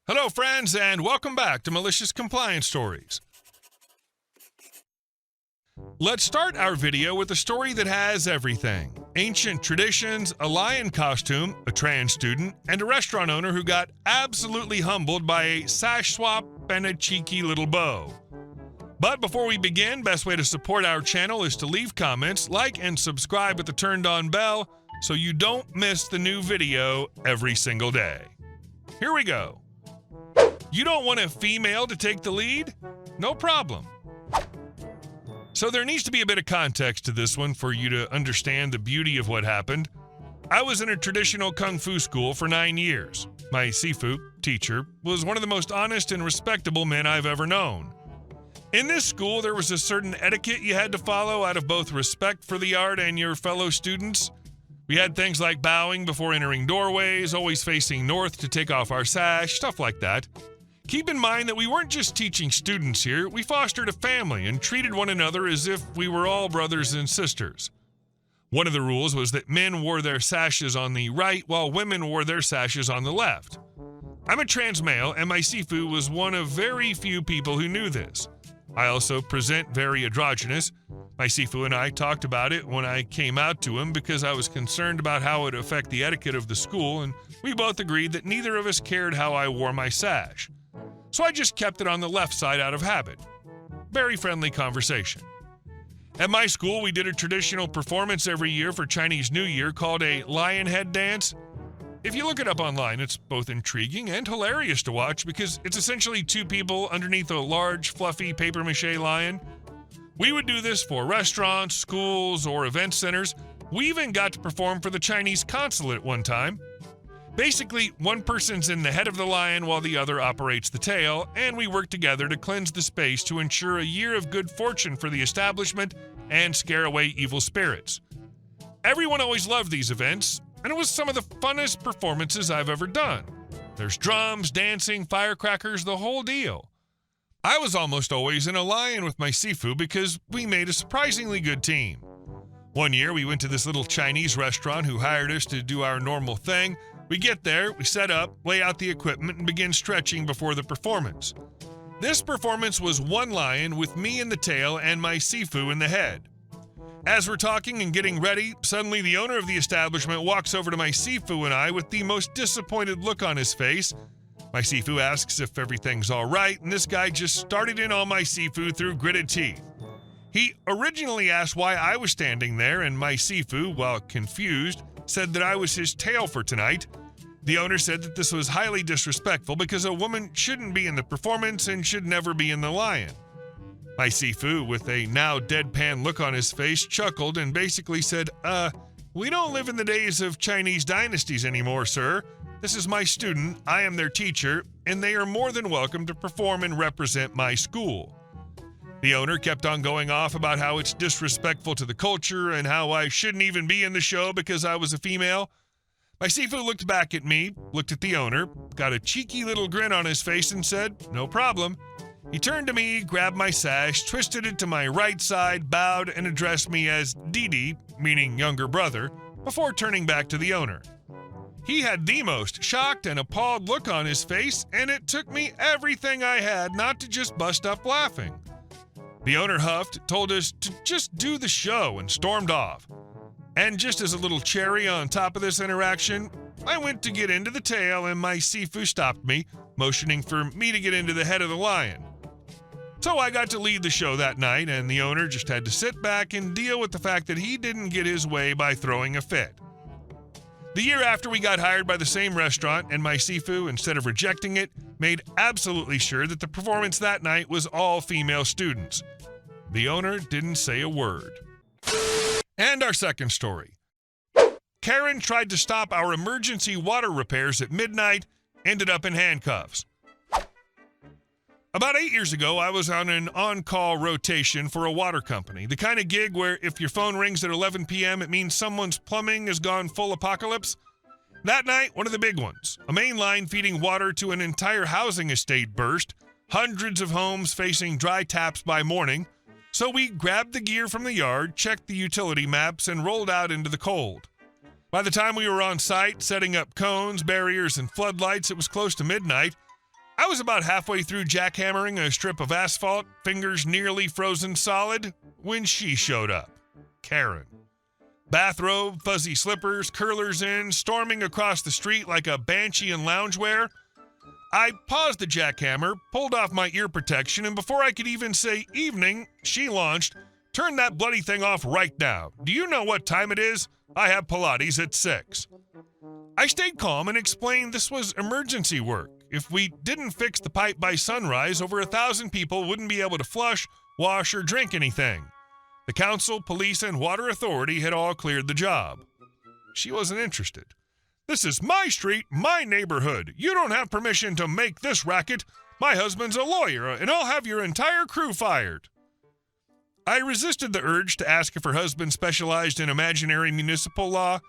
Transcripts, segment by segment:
Hello, friends, and welcome back to Malicious Compliance Stories. Let's start our video with a story that has everything. Ancient traditions, a lion costume, a trans student, and a restaurant owner who got absolutely humbled by a sash swap and a cheeky little bow. But before we begin, best way to support our channel is to leave comments, like, and subscribe with the turned-on bell so you don't miss the new video every single day. Here we go. You don't want a female to take the lead? No problem. So there needs to be a bit of context to this one for you to understand the beauty of what happened. I was in a traditional kung fu school for 9 years. My Sifu teacher was one of the most honest and respectable men I've ever known. In this school, there was a certain etiquette you had to follow out of both respect for the art and your fellow students. We had things like bowing before entering doorways, always facing north to take off our sash, stuff like that. Keep in mind that we weren't just teaching students here, we fostered a family and treated one another as if we were all brothers and sisters. One of the rules was that men wore their sashes on the right while women wore their sashes on the left. I'm a trans male, and my Sifu was one of very few people who knew this. I also present very androgynous. My Sifu and I talked about it when I came out to him because I was concerned about how it would affect the etiquette of the school, and we both agreed that neither of us cared how I wore my sash. So I just kept it on the left side out of habit. Very friendly conversation. At my school, we did a traditional performance every year for Chinese New Year called a lion head dance. If you look it up online, it's both intriguing and hilarious to watch because it's essentially two people underneath a large, fluffy papier-mâché lion. We would do this for restaurants, schools, or event centers. We even got to perform for the Chinese consulate one time. Basically, one person's in the head of the lion while the other operates the tail, and we work together to cleanse the space to ensure a year of good fortune for the establishment and scare away evil spirits. Everyone always loved these events, and it was some of the funnest performances I've ever done. There's drums, dancing, firecrackers, the whole deal. I was almost always in a lion with my Sifu because we made a surprisingly good team. One year, we went to this little Chinese restaurant who hired us to do our normal thing. We get there, we set up, lay out the equipment, and begin stretching before the performance. This performance was one lion with me in the tail and my Sifu in the head. As we're talking and getting ready, suddenly the owner of the establishment walks over to my Sifu and I with the most disappointed look on his face. My Sifu asks if everything's all right, and this guy just started in on my Sifu through gritted teeth. He originally asked why I was standing there, and my Sifu, while confused, said that I was his tail for tonight. The owner said that this was highly disrespectful because a woman shouldn't be in the performance and should never be in the lion. My Sifu, with a now deadpan look on his face, chuckled and basically said, we don't live in the days of Chinese dynasties anymore, sir. This is my student, I am their teacher, and they are more than welcome to perform and represent my school. The owner kept on going off about how it's disrespectful to the culture and how I shouldn't even be in the show because I was a female. My Sifu looked back at me, looked at the owner, got a cheeky little grin on his face and said, no problem. He turned to me, grabbed my sash, twisted it to my right side, bowed, and addressed me as Didi, meaning younger brother, before turning back to the owner. He had the most shocked and appalled look on his face, and it took me everything I had not to just bust up laughing. The owner huffed, told us to just do the show, and stormed off. And just as a little cherry on top of this interaction, I went to get into the tail and my Sifu stopped me, motioning for me to get into the head of the lion. So I got to lead the show that night, and the owner just had to sit back and deal with the fact that he didn't get his way by throwing a fit. The year after, we got hired by the same restaurant, and my Sifu, instead of rejecting it, made absolutely sure that the performance that night was all female students. The owner didn't say a word. And our second story. Karen tried to stop our emergency water repairs at midnight, ended up in handcuffs. About 8 years ago, I was on an on-call rotation for a water company, the kind of gig where if your phone rings at 11 p.m., it means someone's plumbing has gone full apocalypse. That night, one of the big ones, a main line feeding water to an entire housing estate burst, hundreds of homes facing dry taps by morning. So we grabbed the gear from the yard, checked the utility maps, and rolled out into the cold. By the time we were on site, setting up cones, barriers, and floodlights, it was close to midnight. I was about halfway through jackhammering a strip of asphalt, fingers nearly frozen solid, when she showed up. Karen. Bathrobe, fuzzy slippers, curlers in, storming across the street like a banshee in loungewear. I paused the jackhammer, pulled off my ear protection, and before I could even say evening, she launched, "Turn that bloody thing off right now. Do you know what time it is? I have Pilates at 6. I stayed calm and explained this was emergency work. If we didn't fix the pipe by sunrise, over 1,000 people wouldn't be able to flush, wash, or drink anything. The council, police, and water authority had all cleared the job. She wasn't interested. "This is my street, my neighborhood. You don't have permission to make this racket. My husband's a lawyer, and I'll have your entire crew fired." I resisted the urge to ask if her husband specialized in imaginary municipal law.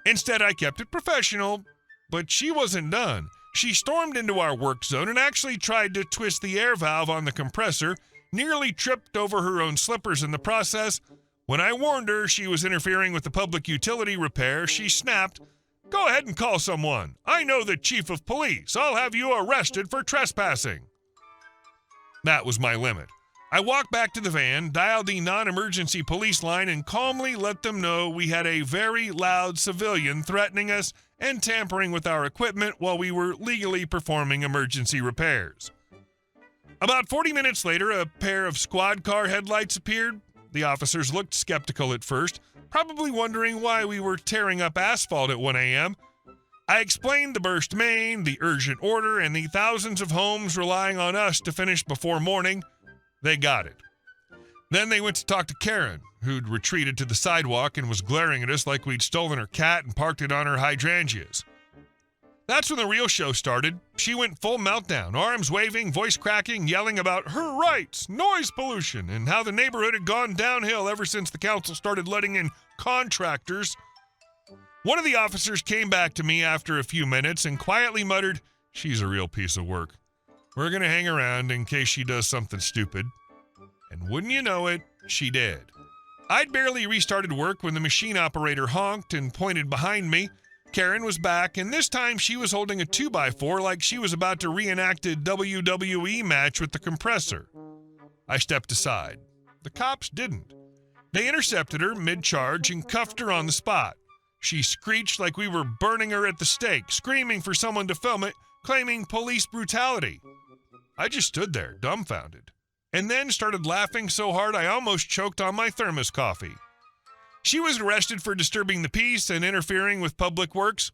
Instead, I kept it professional, but she wasn't done. She stormed into our work zone and actually tried to twist the air valve on the compressor, nearly tripped over her own slippers in the process. When I warned her she was interfering with the public utility repair, she snapped, "Go ahead and call someone. I know the chief of police. I'll have you arrested for trespassing." That was my limit. I walked back to the van, dialed the non-emergency police line, and calmly let them know we had a very loud civilian threatening us and tampering with our equipment while we were legally performing emergency repairs. About 40 minutes later, a pair of squad car headlights appeared. The officers looked skeptical at first, probably wondering why we were tearing up asphalt at 1 a.m. I explained the burst main, the urgent order, and the thousands of homes relying on us to finish before morning. They got it. Then they went to talk to Karen, who'd retreated to the sidewalk and was glaring at us like we'd stolen her cat and parked it on her hydrangeas. That's when the real show started. She went full meltdown, arms waving, voice cracking, yelling about her rights, noise pollution, and how the neighborhood had gone downhill ever since the council started letting in contractors. One of the officers came back to me after a few minutes and quietly muttered, "She's a real piece of work. We're going to hang around in case she does something stupid." And wouldn't you know it, she did. I'd barely restarted work when the machine operator honked and pointed behind me. Karen was back, and this time she was holding a 2x4 like she was about to reenact a WWE match with the compressor. I stepped aside. The cops didn't. They intercepted her mid-charge and cuffed her on the spot. She screeched like we were burning her at the stake, screaming for someone to film it, claiming police brutality. I just stood there, dumbfounded, and then started laughing so hard I almost choked on my thermos coffee. She was arrested for disturbing the peace and interfering with public works.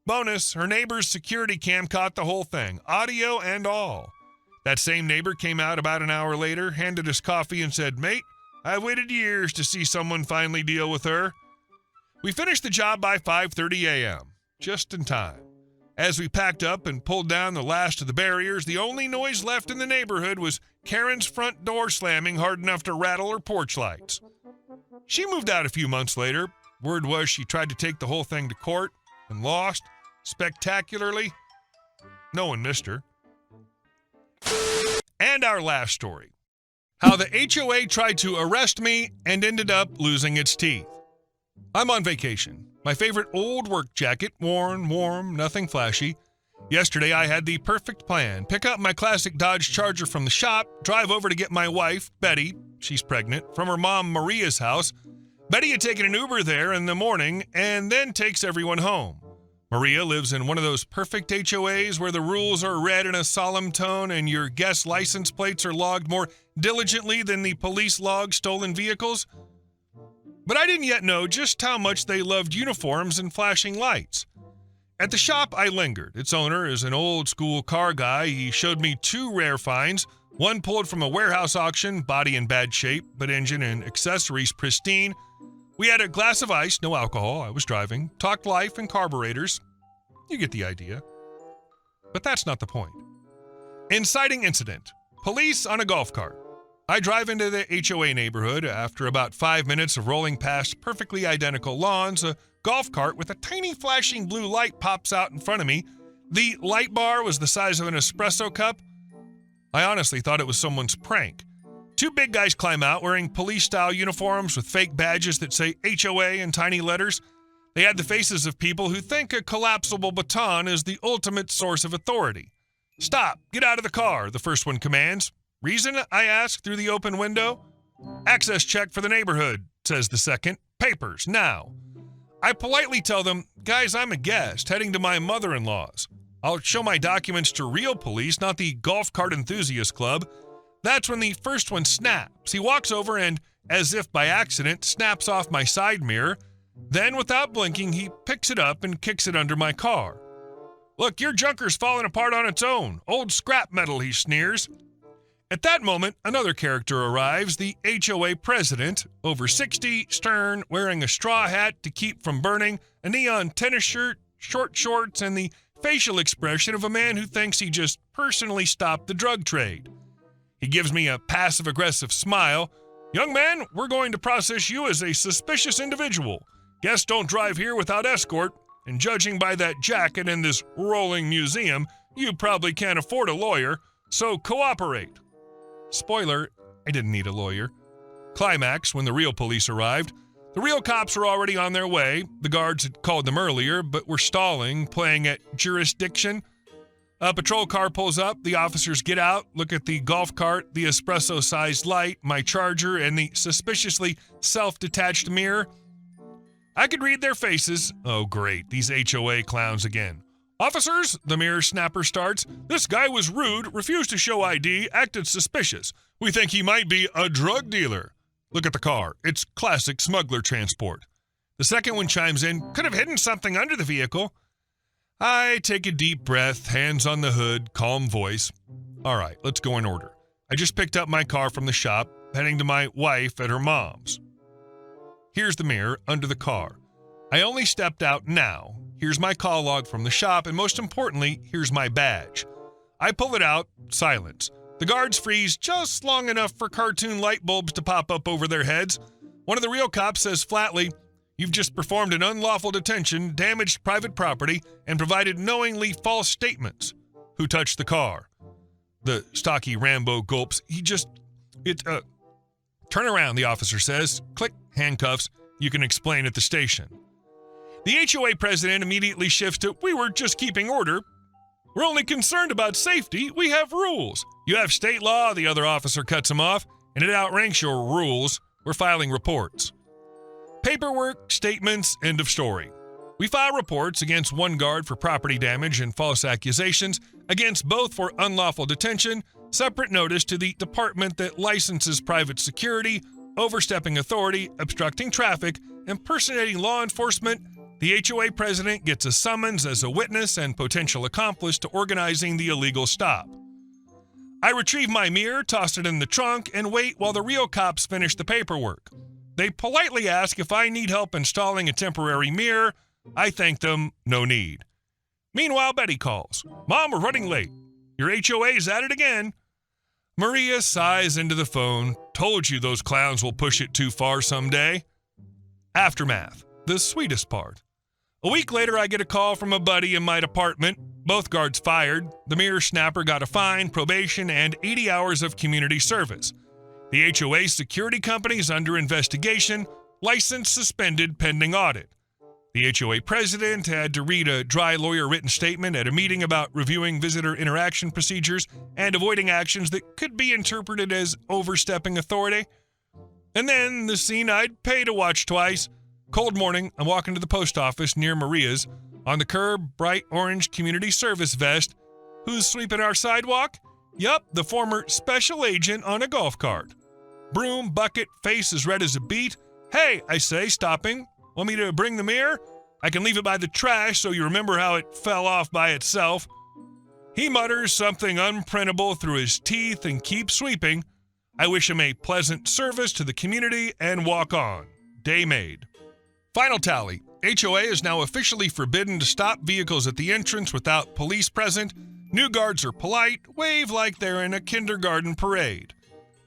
Bonus, her neighbor's security cam caught the whole thing, audio and all. That same neighbor came out about an hour later, handed us coffee, and said, "Mate, I've waited years to see someone finally deal with her." We finished the job by 5:30 a.m., just in time. As we packed up and pulled down the last of the barriers, the only noise left in the neighborhood was Karen's front door slamming hard enough to rattle her porch lights. She moved out a few months later. Word was she tried to take the whole thing to court and lost spectacularly. No one missed her. And our last story. How the HOA tried to arrest me and ended up losing its teeth. I'm on vacation. My favorite old work jacket, worn, warm, nothing flashy. Yesterday I had the perfect plan. Pick up my classic Dodge Charger from the shop, drive over to get my wife, Betty, she's pregnant, from her mom Maria's house. Betty had taken an Uber there in the morning and then takes everyone home. Maria lives in one of those perfect HOAs where the rules are read in a solemn tone and your guest license plates are logged more diligently than the police log stolen vehicles. But I didn't yet know just how much they loved uniforms and flashing lights. At the shop, I lingered. Its owner is an old-school car guy. He showed me two rare finds, one pulled from a warehouse auction, body in bad shape, but engine and accessories pristine. We had a glass of ice, no alcohol, I was driving, talked life and carburetors. You get the idea. But that's not the point. Inciting incident. Police on a golf cart. I drive into the HOA neighborhood. After about 5 minutes of rolling past perfectly identical lawns, a golf cart with a tiny flashing blue light pops out in front of me. The light bar was the size of an espresso cup. I honestly thought it was someone's prank. Two big guys climb out wearing police-style uniforms with fake badges that say HOA in tiny letters. They had the faces of people who think a collapsible baton is the ultimate source of authority. "Stop! Get out of the car," the first one commands. "Reason?" I ask through the open window. "Access check for the neighborhood," says the second. "Papers, now." I politely tell them, "Guys, I'm a guest heading to my mother-in-law's. I'll show my documents to real police, not the golf cart enthusiast club." That's when the first one snaps. He walks over and, as if by accident, snaps off my side mirror. Then, without blinking, he picks it up and kicks it under my car. "Look, your junker's falling apart on its own. Old scrap metal," he sneers. At that moment, another character arrives, the HOA president, over 60, stern, wearing a straw hat to keep from burning, a neon tennis shirt, short shorts, and the facial expression of a man who thinks he just personally stopped the drug trade. He gives me a passive-aggressive smile. "Young man, we're going to process you as a suspicious individual. Guests don't drive here without escort, and judging by that jacket in this rolling museum, you probably can't afford a lawyer, so cooperate." Spoiler, I didn't need a lawyer. Climax, when the real police arrived. The real cops were already on their way. The guards had called them earlier, but were stalling, playing at jurisdiction. A patrol car pulls up. The officers get out, look at the golf cart, the espresso-sized light, my charger, and the suspiciously self-detached mirror. I could read their faces. Oh, great, these HOA clowns again. "Officers," the mirror snapper starts, "this guy was rude, refused to show ID, acted suspicious. We think he might be a drug dealer. Look at the car. It's classic smuggler transport." The second one chimes in, "Could have hidden something under the vehicle." I take a deep breath, hands on the hood, calm voice. "All right, let's go in order. I just picked up my car from the shop, heading to my wife at her mom's. Here's the mirror under the car. I only stepped out now. Here's my call log from the shop, and most importantly, here's my badge." I pull it out, silence. The guards freeze just long enough for cartoon light bulbs to pop up over their heads. One of the real cops says flatly, "You've just performed an unlawful detention, damaged private property, and provided knowingly false statements. Who touched the car?" The stocky Rambo gulps. "Turn around," the officer says. Click, handcuffs. "You can explain at the station." The HOA president immediately shifts to, "We were just keeping order. We're only concerned about safety. We have rules." "You have state law," the other officer cuts him off, "and it outranks your rules. We're filing reports." Paperwork, statements, end of story. We file reports against one guard for property damage and false accusations, against both for unlawful detention, separate notice to the department that licenses private security, overstepping authority, obstructing traffic, impersonating law enforcement. The HOA president gets a summons as a witness and potential accomplice to organizing the illegal stop. I retrieve my mirror, toss it in the trunk, and wait while the real cops finish the paperwork. They politely ask if I need help installing a temporary mirror. I thank them, no need. Meanwhile, Betty calls. "Mom, we're running late. Your HOA's at it again." Maria sighs into the phone. "Told you those clowns will push it too far someday." Aftermath, the sweetest part. A week later, I get a call from a buddy in my department. Both guards fired. The mirror snapper got a fine, probation, and 80 hours of community service. The HOA security company is under investigation, license suspended pending audit. The HOA president had to read a dry lawyer-written statement at a meeting about reviewing visitor interaction procedures and avoiding actions that could be interpreted as overstepping authority. And then the scene I'd pay to watch twice. Cold morning, I'm walking to the post office near Maria's. On the curb, bright orange community service vest. Who's sweeping our sidewalk? Yup, the former special agent on a golf cart. Broom, bucket, face as red as a beet. "Hey," I say, stopping. "Want me to bring the mirror? I can leave it by the trash so you remember how it fell off by itself." He mutters something unprintable through his teeth and keeps sweeping. I wish him a pleasant service to the community and walk on. Day made. Final tally. HOA is now officially forbidden to stop vehicles at the entrance without police present. New guards are polite, wave like they're in a kindergarten parade.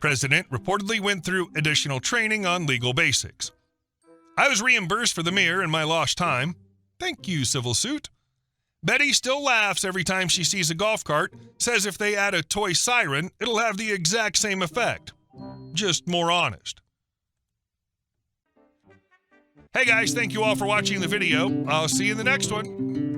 President reportedly went through additional training on legal basics. I was reimbursed for the mirror and my lost time. Thank you, civil suit. Betty still laughs every time she sees a golf cart, says if they add a toy siren, it'll have the exact same effect. Just more honest. Hey guys, thank you all for watching the video. I'll see you in the next one.